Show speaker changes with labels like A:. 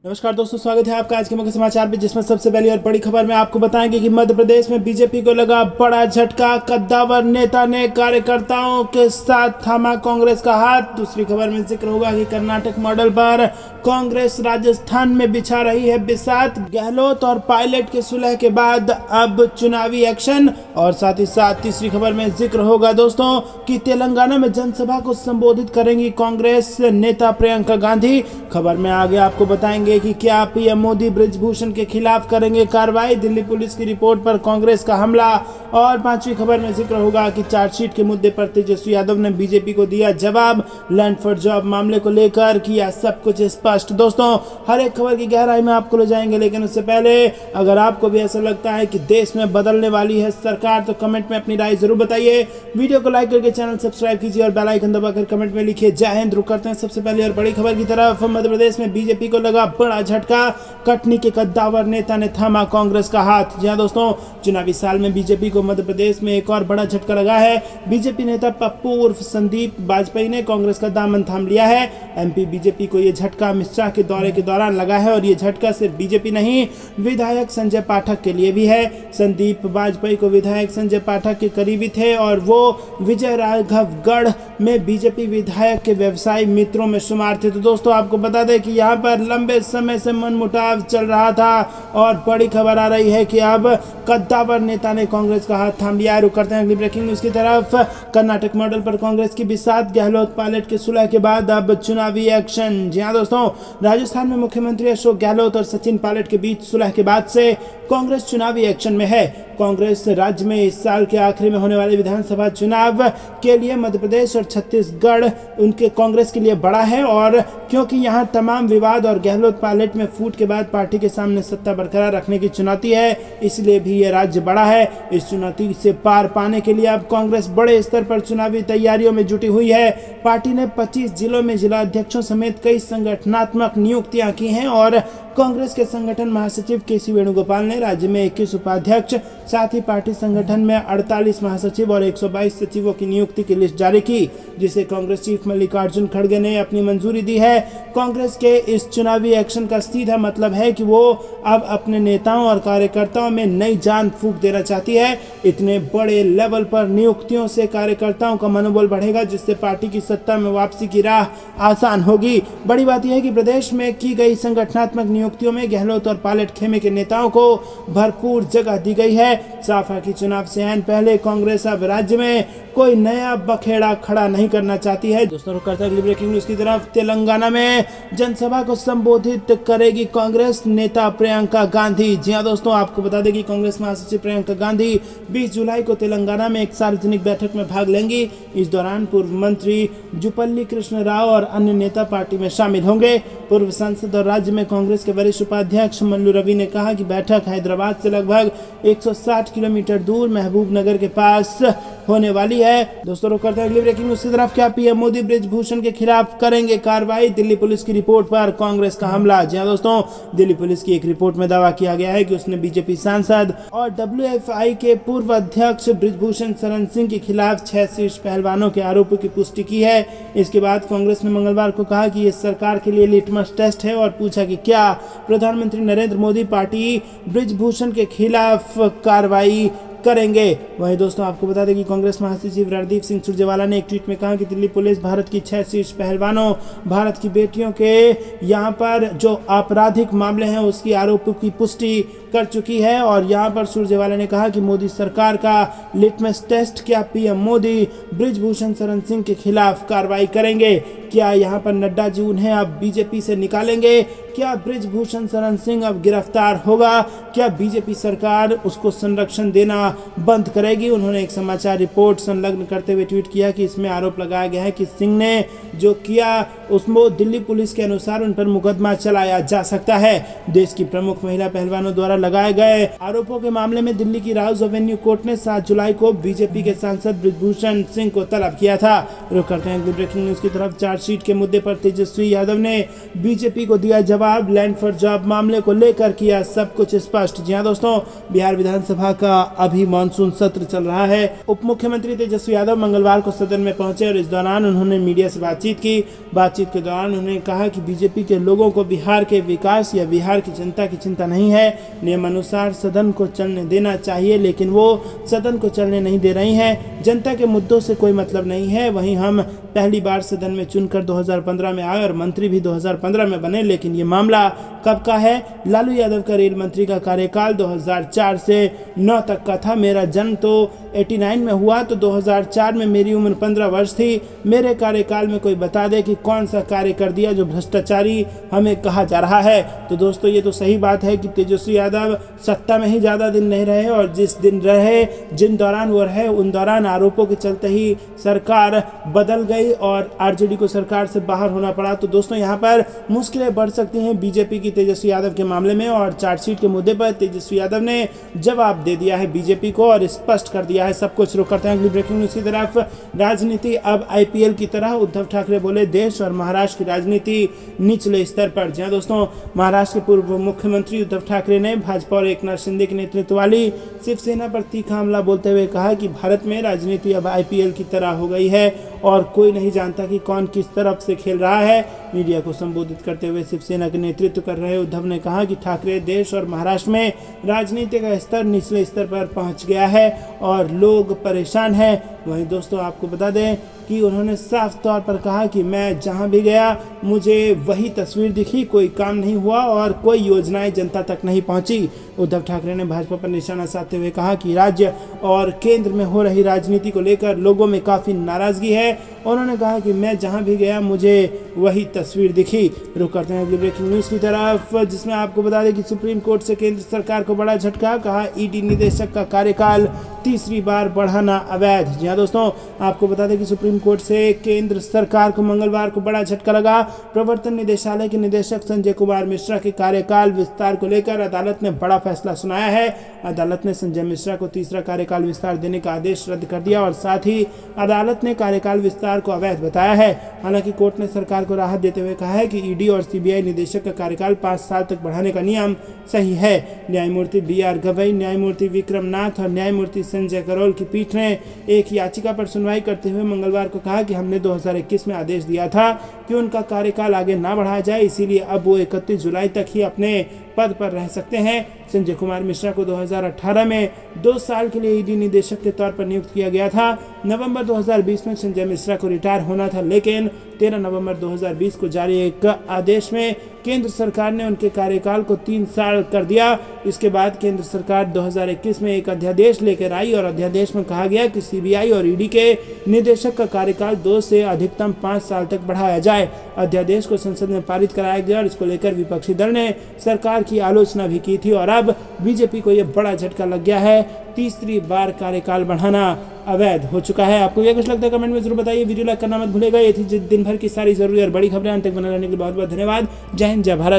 A: नमस्कार दोस्तों, स्वागत है आपका आज के मुख्य समाचार में, जिसमें सबसे पहली और बड़ी खबर में आपको बताएंगे कि मध्य प्रदेश में बीजेपी को लगा बड़ा झटका। कद्दावर नेता ने कार्यकर्ताओं के साथ थामा कांग्रेस का हाथ। दूसरी खबर में जिक्र होगा कि कर्नाटक मॉडल पर कांग्रेस राजस्थान में बिछा रही है बिसात। गहलोत और पायलट के सुलह के बाद अब चुनावी एक्शन। और साथ ही साथ तीसरी खबर में जिक्र होगा दोस्तों कि तेलंगाना में जनसभा को संबोधित करेंगी कांग्रेस नेता प्रियंका गांधी। खबर में आगे आपको बताएंगे कि क्या पीएम मोदी बृजभूषण के खिलाफ करेंगे कार्रवाई। दिल्ली पुलिस की रिपोर्ट पर कांग्रेस का हमला। और पांचवी खबर में जिक्र होगा कि चार्जशीट के मुद्दे पर तेजस्वी यादव ने बीजेपी को दिया जवाब। लैंड फॉर जॉब मामले को लेकर किया सब कुछ स्पष्ट। दोस्तों, हर एक खबर की गहराई में आपको ले जाएंगे, लेकिन उससे पहले अगर आपको भी ऐसा लगता है कि देश में बदलने वाली है सरकार तो कमेंट में अपनी राय जरूर बताइए। वीडियो को लाइक करके चैनल सब्सक्राइब कीजिए और बेल आइकन दबाकर कमेंट में लिखिए जय हिंद। रुक करते हैं सबसे पहले और बड़ी खबर की तरफ। मध्य प्रदेश में बीजेपी को लगा बड़ा झटका। कटनी के कद्दावर नेता ने थामा कांग्रेस का हाथ। जी हां दोस्तों, चुनावी साल में बीजेपी को मध्य प्रदेश में एक और बड़ा झटका लगा है। बीजेपी नेता पप्पू उर्फ संदीप बाजपेयी ने कांग्रेस का दामन थाम लिया है। एमपी बीजेपी को यह झटका अमित शाह के दौरे के दौरान लगा है और ये झटका सिर्फ बीजेपी नहीं, विधायक संजय पाठक के लिए भी है। संदीप बाजपेयी को विधायक संजय पाठक के करीबी थे और वो विजय राघवगढ़ में बीजेपी विधायक के व्यवसायी मित्रों में शुमार थे। तो दोस्तों, आपको बता दें कि यहाँ पर लंबे समय से मनमुटाव चल रहा था और बड़ी खबर आ रही है कि अब कद्दावर नेता ने कांग्रेस का हाथ थाम लिया है। रुक करते हैं अगली ब्रेकिंग न्यूज की तरफ। कर्नाटक मॉडल पर कांग्रेस की बिसात। गहलोत पायलट के सुलह के बाद अब चुनावी एक्शन। जी हाँ दोस्तों, राजस्थान में मुख्यमंत्री अशोक गहलोत और सचिन पायलट के बीच सुलह के बाद से कांग्रेस चुनावी एक्शन में है। कांग्रेस राज्य में इस साल के आखिरी में होने वाले विधानसभा चुनाव के लिए मध्य प्रदेश और छत्तीसगढ़ उनके कांग्रेस के लिए बड़ा है। और क्योंकि यहां तमाम विवाद और गहलोत पायलट में फूट के बाद पार्टी के सामने सत्ता बरकरार रखने की चुनौती है, इसलिए भी यह राज्य बड़ा है। इस चुनौती से पार पाने के लिए अब कांग्रेस बड़े स्तर पर चुनावी तैयारियों में जुटी हुई है। पार्टी ने 25 जिलों में जिला अध्यक्षों समेत कई संगठनात्मक नियुक्तियां की हैं और कांग्रेस के संगठन महासचिव केसी वेणुगोपाल ने राज्य में 21 उपाध्यक्ष, साथ ही पार्टी संगठन में 48 महासचिव और 122 सचिवों की नियुक्ति की लिस्ट जारी की, जिसे कांग्रेस चीफ मल्लिकार्जुन खड़गे ने अपनी मंजूरी दी है। कांग्रेस के इस चुनावी एक्शन का सीधा मतलब है कि वो अब अपने नेताओं और कार्यकर्ताओं में नई जान फूंक देना चाहती है। इतने बड़े लेवल पर नियुक्तियों से कार्यकर्ताओं का मनोबल बढ़ेगा, जिससे पार्टी की सत्ता में वापसी की राह आसान होगी। बड़ी बात यह है कि प्रदेश में की गई संगठनात्मक नियुक्तियों में गहलोत और पायलट खेमे के नेताओं को भरपूर जगह दी गई है। साफ है कि चुनाव से आने पहले कांग्रेस अब राज्य में कोई नया बखेड़ा खड़ा नहीं करना चाहती है। दोस्तों, रुक करते हैं अगली ब्रेकिंग न्यूज की तरफ। तेलंगाना में जनसभा को संबोधित करेगी कांग्रेस नेता प्रियंका गांधी। जी हां दोस्तों, आपको बता दें कि कांग्रेस महासचिव प्रियंका गांधी 20 जुलाई को तेलंगाना में एक सार्वजनिक बैठक में भाग लेंगी। इस दौरान पूर्व मंत्री जुपल्ली कृष्ण राव और अन्य नेता पार्टी में शामिल होंगे। पूर्व सांसद और राज्य में कांग्रेस के वरिष्ठ उपाध्यक्ष मल्लू रवि ने कहा कि बैठक हैदराबाद से लगभग 160 किलोमीटर दूर महबूब नगर के पास होने वाली है। दोस्तों, रुक करते हैं अगली ब्रेकिंग न्यूज की तरफ। क्या पीएम मोदी बृजभूषण के खिलाफ करेंगे कार्रवाई। दिल्ली पुलिस की रिपोर्ट पर कांग्रेस का हमला। जी हां दोस्तों, दिल्ली पुलिस की एक रिपोर्ट में दावा किया गया है कि उसने बीजेपी सांसद और डब्ल्यूएफआई के पूर्व अध्यक्ष बृजभूषण शरण सिंह के खिलाफ 6 शीर्ष पहलवानों के आरोपों की पुष्टि की है। इसके बाद कांग्रेस ने मंगलवार को कहा कि यह सरकार के लिए लिटमस टेस्ट है और पूछा कि क्या प्रधानमंत्री नरेंद्र मोदी पार्टी बृजभूषण के खिलाफ कार्रवाई करेंगे। वहीं दोस्तों, आपको बता दें कि कांग्रेस महासचिव रणदीप सिंह सुरजेवाला ने एक ट्वीट में कहा कि दिल्ली पुलिस भारत की 6 शीर्ष पहलवानों, भारत की बेटियों के यहाँ पर जो आपराधिक मामले हैं उसकी आरोपों की पुष्टि कर चुकी है। और यहाँ पर सुरजेवाला ने कहा कि मोदी सरकार का लिटमस टेस्ट, क्या पीएम मोदी बृजभूषण शरण सिंह के खिलाफ कार्रवाई करेंगे। क्या यहाँ पर नड्डा जी उन्हें अब बीजेपी से निकालेंगे। क्या बृजभूषण शरण सिंह अब गिरफ्तार होगा। क्या बीजेपी सरकार उसको संरक्षण देना बंद करेगी। उन्होंने एक समाचार रिपोर्ट संलग्न करते हुए ट्वीट किया कि इसमें आरोप लगाया गया है कि सिंह ने जो किया उसमें दिल्ली पुलिस के अनुसार उन पर मुकदमा चलाया जा सकता है। देश की प्रमुख महिला पहलवानों द्वारा लगाए गए आरोपों के मामले में दिल्ली की राउज एवेन्यू कोर्ट ने 7 जुलाई को बीजेपी के सांसद बृजभूषण सिंह को तलब किया था। रुक करते हैं अगली ब्रेकिंग न्यूज की तरफ। चार्जशीट के मुद्दे पर तेजस्वी यादव ने बीजेपी को दिया जवाब। लैंड फॉर जॉब मामले को लेकर किया सब कुछ स्पष्ट। जी हाँ दोस्तों, बिहार विधानसभा का अभी मानसून सत्र चल रहा है। उप मुख्यमंत्री तेजस्वी यादव मंगलवार को सदन में पहुंचे और इस दौरान उन्होंने मीडिया से बातचीत की। बातचीत बातचीत के दौरान उन्होंने कहा कि बीजेपी के लोगों को बिहार के विकास या बिहार की जनता की चिंता नहीं है। नियमानुसार सदन को चलने देना चाहिए, लेकिन वो सदन को चलने नहीं दे रही हैं। जनता के मुद्दों से कोई मतलब नहीं है। वहीं हम पहली बार सदन में चुनकर 2015 में आए और मंत्री भी 2015 में बने, लेकिन ये मामला कब का है? लालू यादव का रेल मंत्री का कार्यकाल 2004 से 9 तक का था। मेरा जन्म तो 89 में हुआ, तो 2004 में मेरी उम्र 15 वर्ष थी। मेरे कार्यकाल में कोई बता दे कि कौन सा कार्य कर दिया जो भ्रष्टाचारी हमें कहा जा रहा है। तो दोस्तों, ये तो सही बात है कि तेजस्वी यादव सत्ता में ही ज़्यादा दिन नहीं रहे, और जिस दिन रहे, जिन दौरान वो रहे, उन दौरान आरोपों के चलते ही सरकार बदल गई और आरजेडी को सरकार से बाहर होना पड़ा। तो दोस्तों, यहाँ पर मुश्किलें बढ़ सकती हैं बीजेपी की तेजस्वी यादव के मामले में, और चार्जशीट के मुद्दे पर तेजस्वी यादव ने जवाब दे दिया है बीजेपी को और स्पष्ट कर दिया है सब कुछ। शुरू करते हैं अगली ब्रेकिंग न्यूज़ की तरफ। राजनीति अब आईपीएल की तरह, उद्धव ठाकरे बोले देश और महाराष्ट्र की राजनीति निचले स्तर पर। जी हाँ दोस्तों, महाराष्ट्र के पूर्व मुख्यमंत्री उद्धव ठाकरे ने भाजपा और एकनाथ शिंदे के नेतृत्व वाली शिवसेना पर तीखा हमला बोलते हुए कहा कि भारत में राजनीति अब आईपीएल की तरह हो गई है और कोई नहीं जानता कि कौन किस तरफ से खेल रहा है। मीडिया को संबोधित करते हुए शिवसेना के नेतृत्व कर रहे उद्धव ने कहा कि ठाकरे देश और महाराष्ट्र में राजनीति का स्तर निचले स्तर पर पहुंच गया है और लोग परेशान हैं। वहीं दोस्तों, आपको बता दें कि उन्होंने साफ तौर पर कहा कि मैं जहां भी गया मुझे वही तस्वीर दिखी, कोई काम नहीं हुआ और कोई योजनाएं जनता तक नहीं पहुंची। उद्धव ठाकरे ने भाजपा पर निशाना साधते हुए कहा कि राज्य और केंद्र में हो रही राजनीति को लेकर लोगों में काफ़ी नाराजगी है। उन्होंने कहा कि मैं जहां भी गया मुझे वही तस्वीर दिखी। रुक करते हैं अगली ब्रेकिंग न्यूज़ की तरफ, जिसमें आपको बता दें कि सुप्रीम कोर्ट से केंद्र सरकार को बड़ा झटका। कहा ईडी निदेशक का कार्यकाल तीसरी बार बढ़ाना अवैध। जी हाँ दोस्तों, आपको बता दें कि सुप्रीम कोर्ट से केंद्र सरकार को मंगलवार को बड़ा झटका लगा। प्रवर्तन निदेशालय के निदेशक संजय कुमार मिश्रा के कार्यकाल विस्तार को लेकर अदालत ने बड़ा फैसला सुनाया है। अदालत ने संजय मिश्रा को तीसरा कार्यकाल विस्तार देने का आदेश रद्द कर दिया और साथ ही अदालत ने कार्यकाल विस्तार को अवैध बताया है। हालांकि कोर्ट ने सरकार को राहत देते हुए कहा है कि ईडी और सीबीआई निदेशक का कार्यकाल 5 साल तक बढ़ाने का नियम सही है। न्यायमूर्ति BR गवई, न्यायमूर्ति विक्रम नाथ और न्यायमूर्ति संजय करोल की पीठ ने एक याचिका पर सुनवाई करते हुए मंगलवार को कहा कि हमने 2021 में आदेश दिया था कि उनका कार्यकाल आगे ना बढ़ाया जाए, इसीलिए अब वो 31 जुलाई तक ही अपने पद पर रह सकते हैं। संजय कुमार मिश्रा को 2018 में 2 साल के लिए ईडी निदेशक के तौर पर नियुक्त किया गया था। नवंबर 2020 में संजय मिश्रा को रिटायर होना था, लेकिन 13 नवंबर 2020 को जारी एक आदेश में केंद्र सरकार ने उनके कार्यकाल को 3 साल कर दिया। इसके बाद केंद्र सरकार 2021 में एक अध्यादेश लेकर आई और अध्यादेश में कहा गया कि सीबीआई और ईडी के निदेशक का कार्यकाल 2 से अधिकतम 5 साल तक बढ़ाया जाए। अध्यादेश को संसद में पारित कराया गया और इसको लेकर विपक्षी दल ने सरकार की आलोचना भी की थी और अब बीजेपी को यह बड़ा झटका लग गया है। तीसरी बार कार्यकाल बढ़ाना अवैध हो चुका है। आपको क्या कुछ लगता है कमेंट में जरूर बताइए। वीडियो लाइक करना मत भूलेगा। ये थी दिन भर की सारी जरूरी और बड़ी खबरें। अंत तक बने रहने के लिए बहुत बहुत धन्यवाद। जय हिंद, जय भारत।